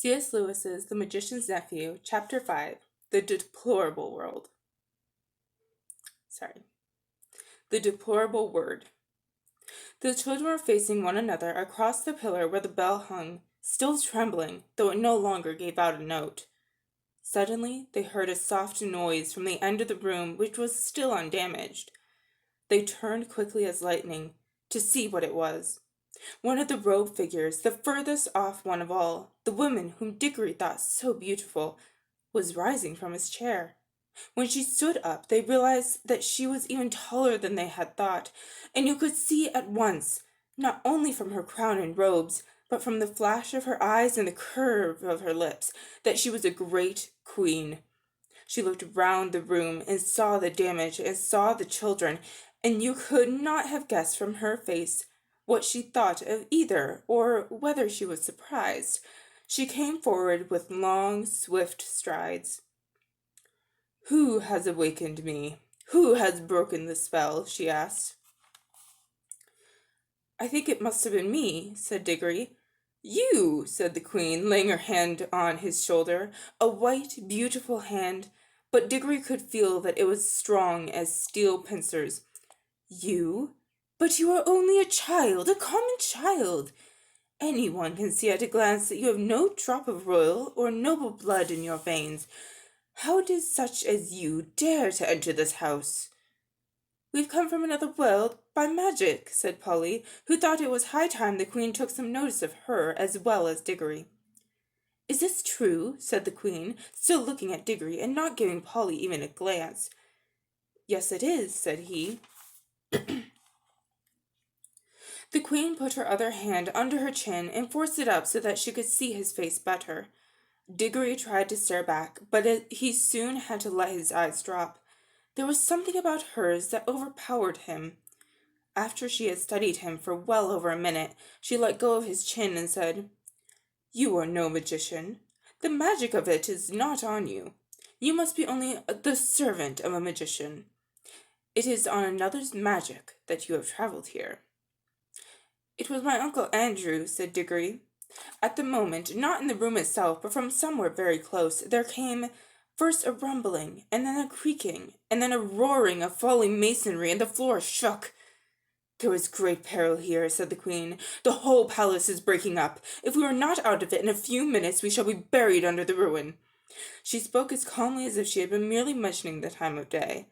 C.S. Lewis's The Magician's Nephew, Chapter 5, The Deplorable World. The Deplorable Word. The children were facing one another across the pillar where the bell hung, still trembling, though it no longer gave out a note. Suddenly, they heard a soft noise from the end of the room which was still undamaged. They turned quickly as lightning to see what it was. One of the robed figures, the furthest off one of all, the woman whom Dickory thought so beautiful, was rising from his chair. When she stood up, they realized that she was even taller than they had thought, and you could see at once, not only from her crown and robes, but from the flash of her eyes and the curve of her lips, that she was a great queen. She looked round the room and saw the damage and saw the children, and you could not have guessed from her face what she thought of either, or whether she was surprised. She came forward with long, swift strides. "Who has awakened me? Who has broken the spell?" she asked. "I think it must have been me," said Diggory. "You," said the queen, laying her hand on his shoulder, a white, beautiful hand, but Diggory could feel that it was strong as steel pincers. "You? But you are only a child, a common child. Anyone can see at a glance that you have no drop of royal or noble blood in your veins. How did such as you dare to enter this house?" "We've come from another world by magic," said Polly, who thought it was high time the queen took some notice of her as well as Diggory. "Is this true?" said the queen, still looking at Diggory and not giving Polly even a glance. "Yes, it is," said he. The queen put her other hand under her chin and forced it up so that she could see his face better. Diggory tried to stare back, but he soon had to let his eyes drop. There was something about hers that overpowered him. After she had studied him for well over a minute, she let go of his chin and said, "You are no magician. The magic of it is not on you. You must be only the servant of a magician. It is on another's magic that you have traveled here." "It was my Uncle Andrew," said Diggory. At the moment, not in the room itself, but from somewhere very close, there came first a rumbling, and then a creaking, and then a roaring of falling masonry, and the floor shook. "There is great peril here," said the queen. "The whole palace is breaking up. If we are not out of it in a few minutes, we shall be buried under the ruin." She spoke as calmly as if she had been merely mentioning the time of day.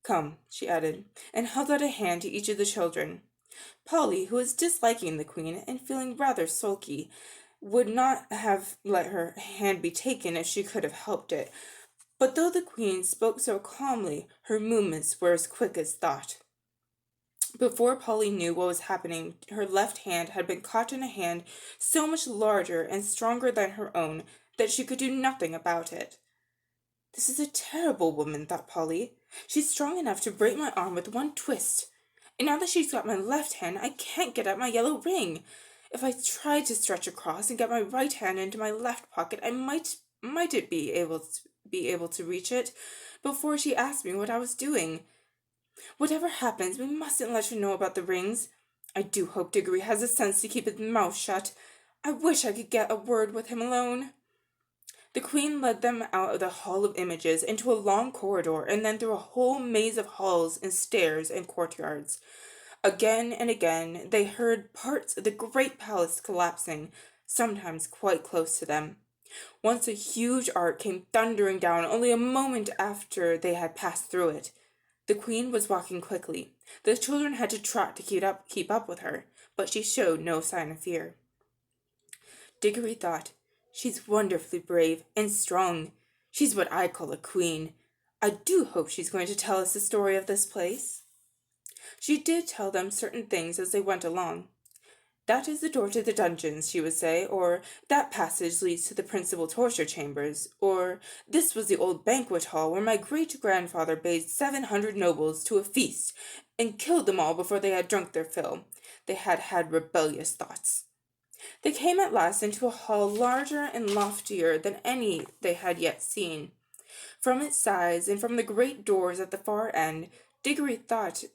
"Come," she added, and held out a hand to each of the children. Polly, who was disliking the queen and feeling rather sulky, would not have let her hand be taken if she could have helped it, but though the queen spoke so calmly, her movements were as quick as thought. Before Polly knew what was happening, her left hand had been caught in a hand so much larger and stronger than her own that she could do nothing about it. "This is a terrible woman," thought Polly. "She's strong enough to break my arm with one twist. And now that she's got my left hand, I can't get at my yellow ring. If I tried to stretch across and get my right hand into my left pocket, I might be able to reach it before she asked me what I was doing. Whatever happens, we mustn't let her know about the rings. I do hope Diggory has the sense to keep his mouth shut. I wish I could get a word with him alone." The queen led them out of the Hall of Images into a long corridor and then through a whole maze of halls and stairs and courtyards. Again and again they heard parts of the great palace collapsing, sometimes quite close to them. Once a huge arch came thundering down only a moment after they had passed through it. The queen was walking quickly. The children had to trot to keep up with her, but she showed no sign of fear. Diggory thought, "She's wonderfully brave and strong. She's what I call a queen. I do hope she's going to tell us the story of this place." She did tell them certain things as they went along. "That is the door to the dungeons," she would say, or "that passage leads to the principal torture chambers," or "this was the old banquet hall where my great-grandfather bade 700 nobles to a feast, and killed them all before they had drunk their fill. They had had rebellious thoughts." They came at last into a hall larger and loftier than any they had yet seen. From its size, and from the great doors at the far end, Diggory thought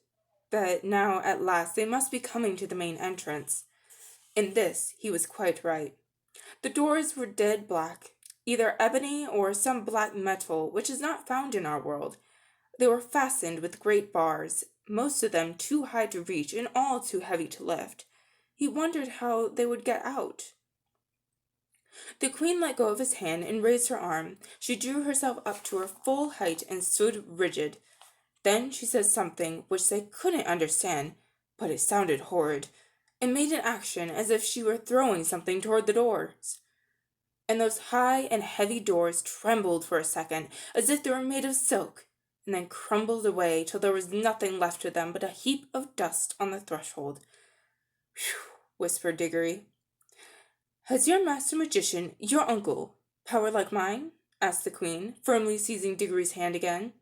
that now at last they must be coming to the main entrance. In this he was quite right. The doors were dead black, either ebony or some black metal which is not found in our world. They were fastened with great bars, most of them too high to reach and all too heavy to lift. He wondered how they would get out. The queen let go of his hand and raised her arm. She drew herself up to her full height and stood rigid. Then she said something which they couldn't understand, but it sounded horrid, and made an action as if she were throwing something toward the doors. And those high and heavy doors trembled for a second, as if they were made of silk, and then crumbled away till there was nothing left of them but a heap of dust on the threshold. "Whew," whispered Diggory. "Has your master magician, your uncle, power like mine?" asked the queen, firmly seizing Diggory's hand again.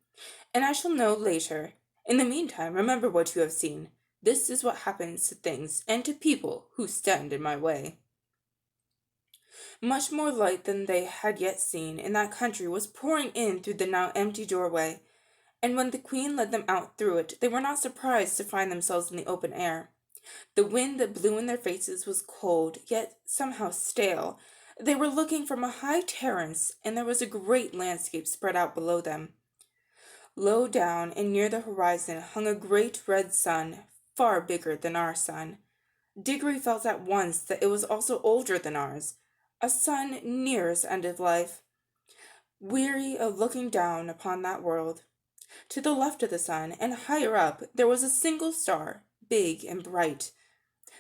"And I shall know later. In the meantime, remember what you have seen. This is what happens to things and to people who stand in my way." Much more light than they had yet seen in that country was pouring in through the now empty doorway, and when the queen led them out through it, they were not surprised to find themselves in the open air. The wind that blew in their faces was cold, yet somehow stale. They were looking from a high terrace, and there was a great landscape spread out below them. Low down and near the horizon hung a great red sun, far bigger than our sun. Diggory felt at once that it was also older than ours, a sun near its end of life. Weary of looking down upon that world, to the left of the sun, and higher up, there was a single star, big and bright.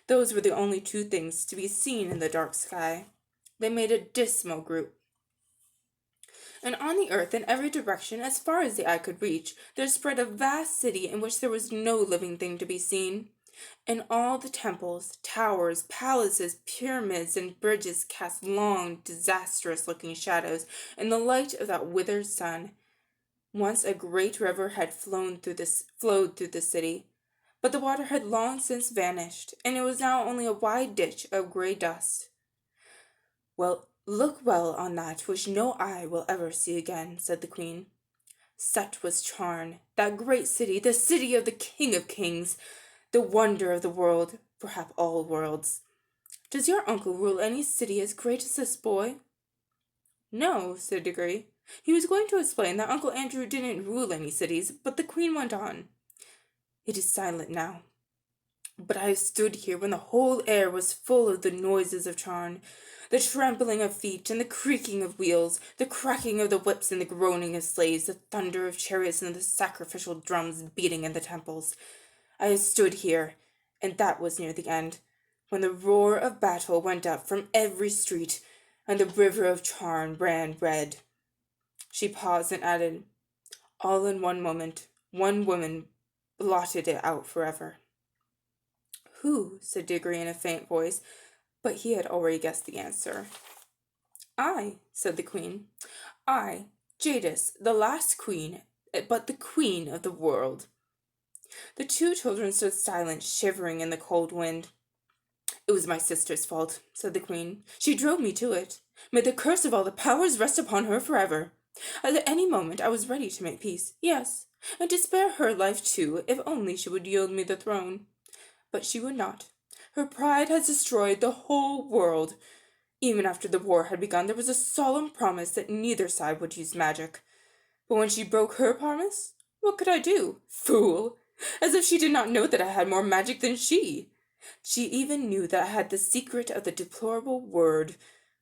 Those were the only two things to be seen in the dark sky. They made a dismal group. And on the earth, in every direction, as far as the eye could reach, there spread a vast city in which there was no living thing to be seen. And all the temples, towers, palaces, pyramids, and bridges cast long, disastrous-looking shadows in the light of that withered sun. Once a great river had flowed through the city, but the water had long since vanished, and it was now only a wide ditch of grey dust. "Well, look well on that which no eye will ever see again," said the queen. Such was Charn, that great city, the city of the King of Kings, the wonder of the world, perhaps all worlds. "Does your uncle rule any city as great as this, boy?" "No," said Diggory. He was going to explain that Uncle Andrew didn't rule any cities, but the queen went on. "It is silent now, but I have stood here when the whole air was full of the noises of Charn, the trampling of feet and the creaking of wheels, the cracking of the whips and the groaning of slaves, the thunder of chariots and the sacrificial drums beating in the temples. I have stood here, and that was near the end, when the roar of battle went up from every street, and the river of Charn ran red." She paused and added, "All in one moment, one woman blotted it out forever." "Who?" said Diggory in a faint voice, but he had already guessed the answer. "I," said the queen. "I, Jadis, the last queen, but the queen of the world." The two children stood silent, shivering in the cold wind. "It was my sister's fault," said the queen. "She drove me to it. May the curse of all the powers rest upon her forever. At any moment I was ready to make peace, yes, and to spare her life too, if only she would yield me the throne. But she would not. Her pride has destroyed the whole world. Even after the war had begun, there was a solemn promise that neither side would use magic. But when she broke her promise, what could I do? Fool! As if she did not know that I had more magic than she. She even knew that I had the secret of the deplorable word.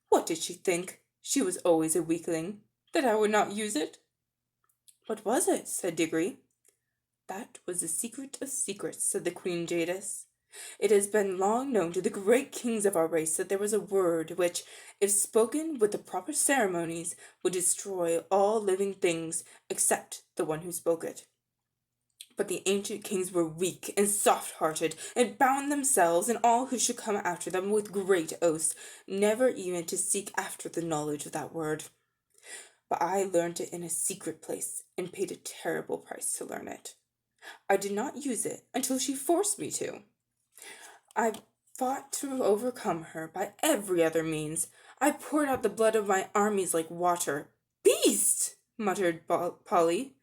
What did she think? She was always a weakling. That I would not use it?" "What was it?" said Diggory. "That was the secret of secrets," said the Queen Jadis. "It has been long known to the great kings of our race that there was a word which, if spoken with the proper ceremonies, would destroy all living things except the one who spoke it. But the ancient kings were weak and soft-hearted, and bound themselves and all who should come after them with great oaths, never even to seek after the knowledge of that word. But I learned it in a secret place, and paid a terrible price to learn it. I did not use it until she forced me to. I fought to overcome her by every other means. I poured out the blood of my armies like water." "Beast!" muttered Polly.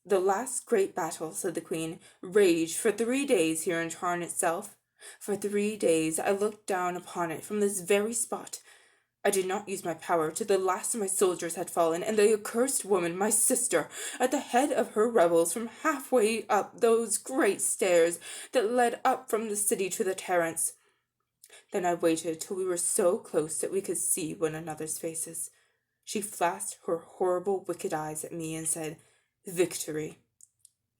The last great battle," said the queen, "raged for 3 days here in Charn itself. For 3 days I looked down upon it from this very spot. I did not use my power till the last of my soldiers had fallen, and the accursed woman, my sister, at the head of her rebels, from halfway up those great stairs that led up from the city to the terrace. Then I waited till we were so close that we could see one another's faces. She flashed her horrible, wicked eyes at me and said, "Victory."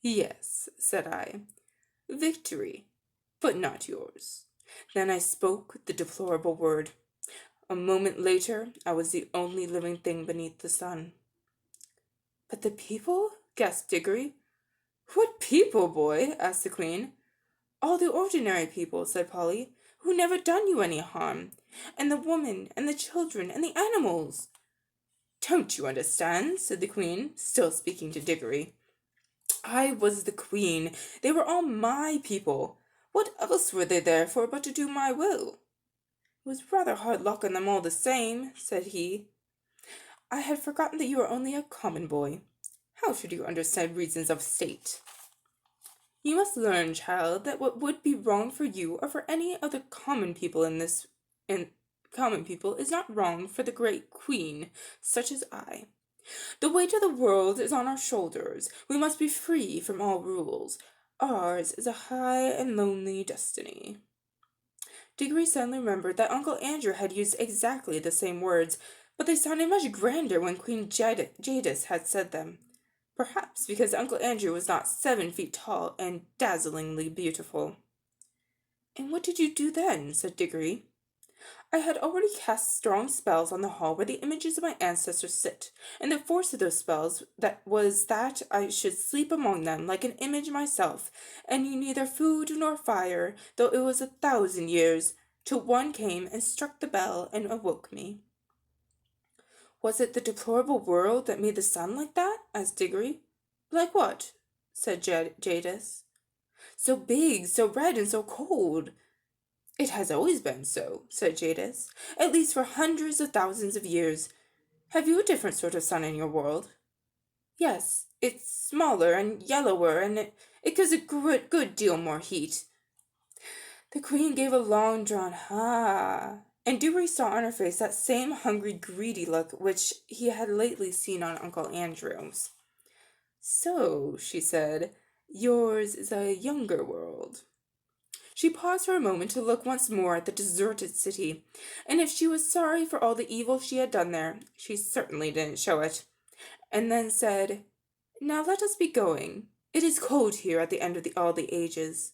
"Yes," said I, "victory, but not yours." Then I spoke the deplorable word. A moment later, I was the only living thing beneath the sun. "But the people?" gasped Diggory. "What people, boy?" asked the Queen. "All the ordinary people," said Polly, "who never done you any harm, and the women, and the children, and the animals." "Don't you understand?" said the Queen, still speaking to Diggory. "I was the Queen. They were all my people. What else were they there for but to do my will?" "It was rather hard luck on them all the same," said he. "I had forgotten that you are only a common boy. How should you understand reasons of state?" "You must learn, child, that what would be wrong for you or for any of the common people is not wrong for the great Queen, such as I. The weight of the world is on our shoulders. We must be free from all rules. Ours is a high and lonely destiny." Diggory suddenly remembered that Uncle Andrew had used exactly the same words, but they sounded much grander when Queen Jadis had said them. Perhaps because Uncle Andrew was not 7 feet tall and dazzlingly beautiful. "And what did you do then?" said Diggory. "I had already cast strong spells on the hall where the images of my ancestors sit, and the force of those spells was that I should sleep among them like an image myself, and need neither food nor fire, though it was 1,000 years, till one came and struck the bell and awoke me." "Was it the deplorable world that made the sun like that?" asked Diggory. "Like what?" said Jadis. "So big, so red, and so cold." "It has always been so," said Jadis, "at least for hundreds of thousands of years. Have you a different sort of sun in your world?" "Yes, it's smaller and yellower, and it gives a good deal more heat." The Queen gave a long-drawn "ha," and Diggory saw on her face that same hungry, greedy look which he had lately seen on Uncle Andrew's. "So," she said, "yours is a younger world." She paused for a moment to look once more at the deserted city, and if she was sorry for all the evil she had done there, she certainly didn't show it, and then said, "Now let us be going. It is cold here at the end of all the ages."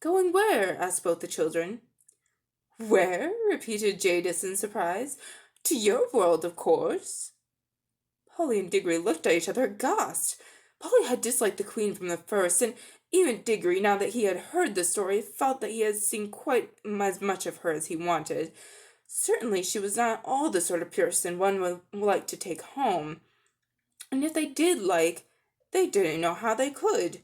"Going where?" asked both the children. "Where?" repeated Jadis in surprise. "To your world, of course." Polly and Diggory looked at each other aghast. Polly had disliked the Queen from the first, and even Diggory, now that he had heard the story, felt that he had seen quite as much of her as he wanted. Certainly she was not all the sort of person one would like to take home, and if they did they didn't know how they could.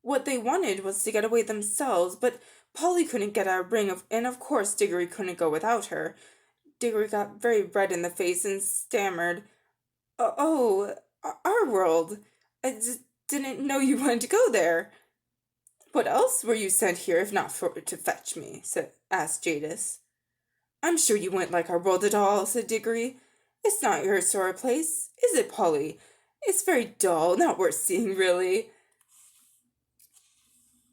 What they wanted was to get away themselves, but Polly couldn't get a ring and of course Diggory couldn't go without her. Diggory got very red in the face and stammered, "Oh, our world. I didn't know you wanted to go there." "What else were you sent here if not to fetch me?" asked Jadis. "I'm sure you wouldn't like our world at all," said Diggory. "It's not your sort of place, is it, Polly? It's very dull, not worth seeing, really."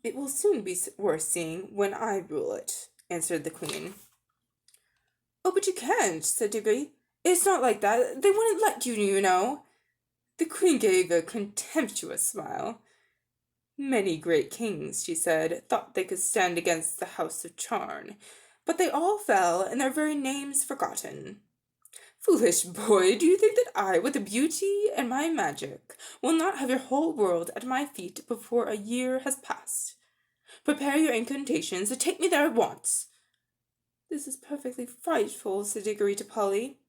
"It will soon be worth seeing when I rule it," answered the Queen. "Oh, but you can't," said Diggory. "It's not like that. They wouldn't let you, you know." The Queen gave a contemptuous smile. "Many great kings," she said, "thought they could stand against the House of Charn, but they all fell, and their very names forgotten. Foolish boy, do you think that I, with the beauty and my magic, will not have your whole world at my feet before a year has passed? Prepare your incantations and take me there at once." "This is perfectly frightful," said Diggory to Polly.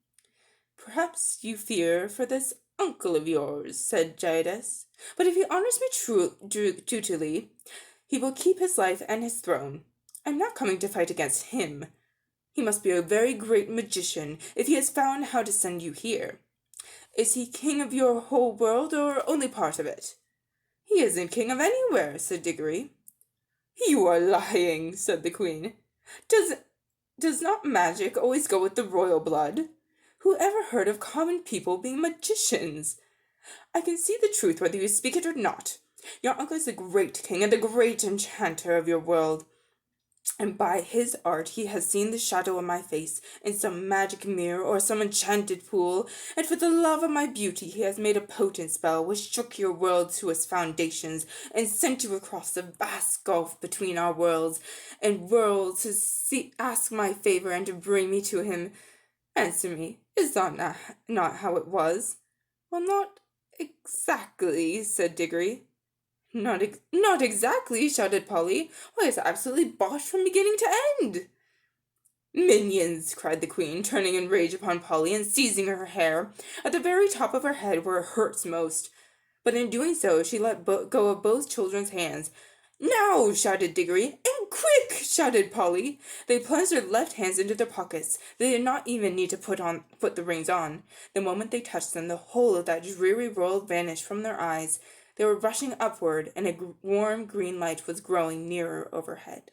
"Perhaps you fear for this uncle of yours," said Jadis. "But if he honors me dutifully, he will keep his life and his throne. I'm not coming to fight against him. He must be a very great magician if he has found how to send you here. Is he king of your whole world or only part of it?" "He isn't king of anywhere," said Diggory. You are lying, said the queen. Does does not magic always go with the royal blood? Who ever heard of common people being magicians? I can see the truth whether you speak it or not. Your uncle is the great king and the great enchanter of your world, and by his art he has seen the shadow of my face in some magic mirror or some enchanted pool, and for the love of my beauty he has made a potent spell which shook your world to its foundations, and sent you across the vast gulf between our worlds and worlds to ask my favor and to bring me to him. Answer me, is that not how it was? Well, not exactly, said Diggory. Not exactly, shouted Polly. Why, it's absolutely bosh from beginning to end. Minions, cried the queen, turning in rage upon Polly and seizing her hair, at the very top of her head where it hurts most. But in doing so, she let go of both children's hands. Now, shouted Diggory. And quick, shouted Polly. They plunged their left hands into their pockets. They did not even need to put the rings on. The moment they touched them, the whole of that dreary world vanished from their eyes. They were rushing upward, and a warm green light was growing nearer overhead.